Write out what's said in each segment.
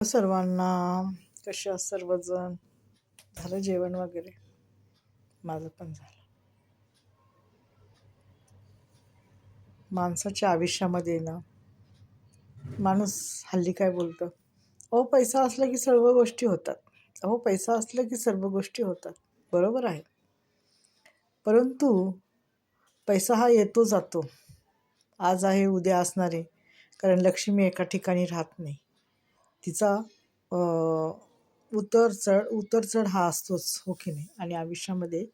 सर्वांना कशा सर्वजण झालं जेवण वगैरे. माझं पण झालं. माणसाच्या आयुष्यामध्ये ना माणूस हल्ली काय बोलतं, अहो पैसा असला की सर्व गोष्टी होतात, अहो पैसा असला की सर्व गोष्टी होतात. बरोबर आहे, परंतु पैसा हा येतो जातो, आज आहे उद्या असणार आहे. कारण लक्ष्मी एका ठिकाणी राहत नाही, तिचा उतर चढ हा असतोच, हो की नाही. आणि आयुष्यामध्ये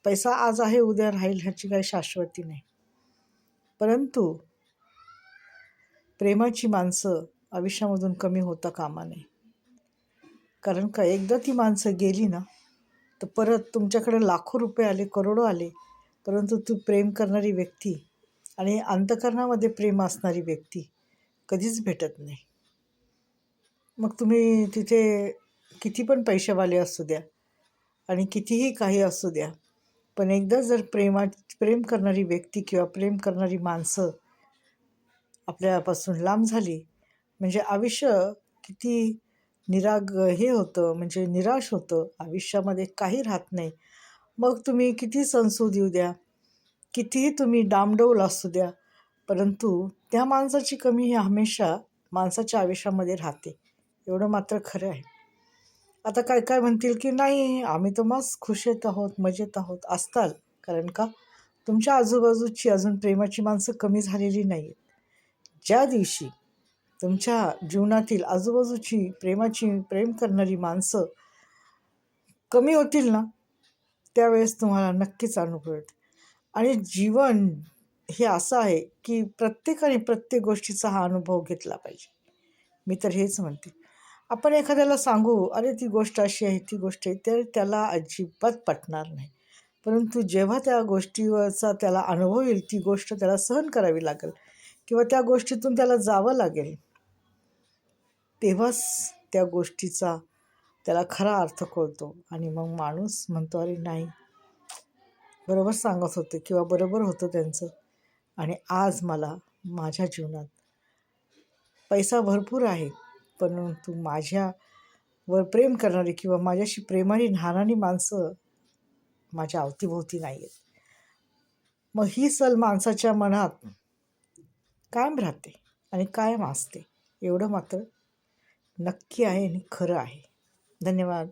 पैसा आज आहे उद्या राहील ह्याची काही शाश्वती नाही. परंतु प्रेमाची माणसं आयुष्यामधून कमी होता कामा नये. कारण का एकदा ती माणसं गेली ना तर परत तुमच्याकडे लाखो रुपये आले, करोडो आले, परंतु तू प्रेम करणारी व्यक्ती आणि अंतःकरणामध्ये प्रेम असणारी व्यक्ती कधीच भेटत नाही. मग तुम्ही तिथे किती पण पैसेवाले असू द्या आणि कितीही काही असू द्या, पण एकदा जर प्रेम करणारी व्यक्ती किंवा प्रेम करणारी माणसं आपल्यापासून लांब झाली म्हणजे आयुष्य किती हे होतं, म्हणजे निराश होतं, आयुष्यामध्ये काही राहत नाही. मग तुम्ही किती संसू देऊ द्या, कितीही तुम्ही डामडौल असू द्या, परंतु त्या माणसाची कमी ही हमेशा माणसाच्या आयुष्यामध्ये राहते. एवढं मात्र खरं आहे. आता काय काय म्हणतील की नाही आम्ही तर मस्त खुशीत आहोत, मजेत आहोत. असताल, कारण का तुमच्या आजूबाजूची अजून प्रेमाची माणसं कमी झालेली नाही आहेत. ज्या दिवशी तुमच्या जीवनातील आजूबाजूची प्रेम करणारी माणसं कमी होतील ना, त्यावेळेस तुम्हाला नक्कीच अनुभव येईल. आणि जीवन हे असं आहे की प्रत्येकाने प्रत्येक गोष्टीचा हा अनुभव घेतला पाहिजे. मी तर हेच म्हणते. आपण एखाद्याला सांगू अरे ती गोष्ट अशी आहे, ती गोष्ट आहे, तर त्याला अजिबात पटणार नाही. परंतु जेव्हा त्या गोष्टीवरचा त्याला अनुभव येईल, ती गोष्ट त्याला सहन करावी लागेल किंवा त्या गोष्टीतून त्याला जावं लागेल, तेव्हाच त्या गोष्टीचा त्याला खरा अर्थ कळतो. आणि मग माणूस म्हणतो अरे नाही, बरोबर सांगत होते किंवा बरोबर होतं त्यांचं. आणि आज मला माझ्या जीवनात पैसा भरपूर आहे, परंतु माझ्यावर प्रेम करणारी किंवा माझ्याशी प्रेमाने राहणारी माणसं माझ्या अवतीभोवती नाही आहेत. मग ही सल माणसाच्या मनात कायम राहते आणि कायम असते. एवढं मात्र नक्की आहे आणि खरं आहे. धन्यवाद.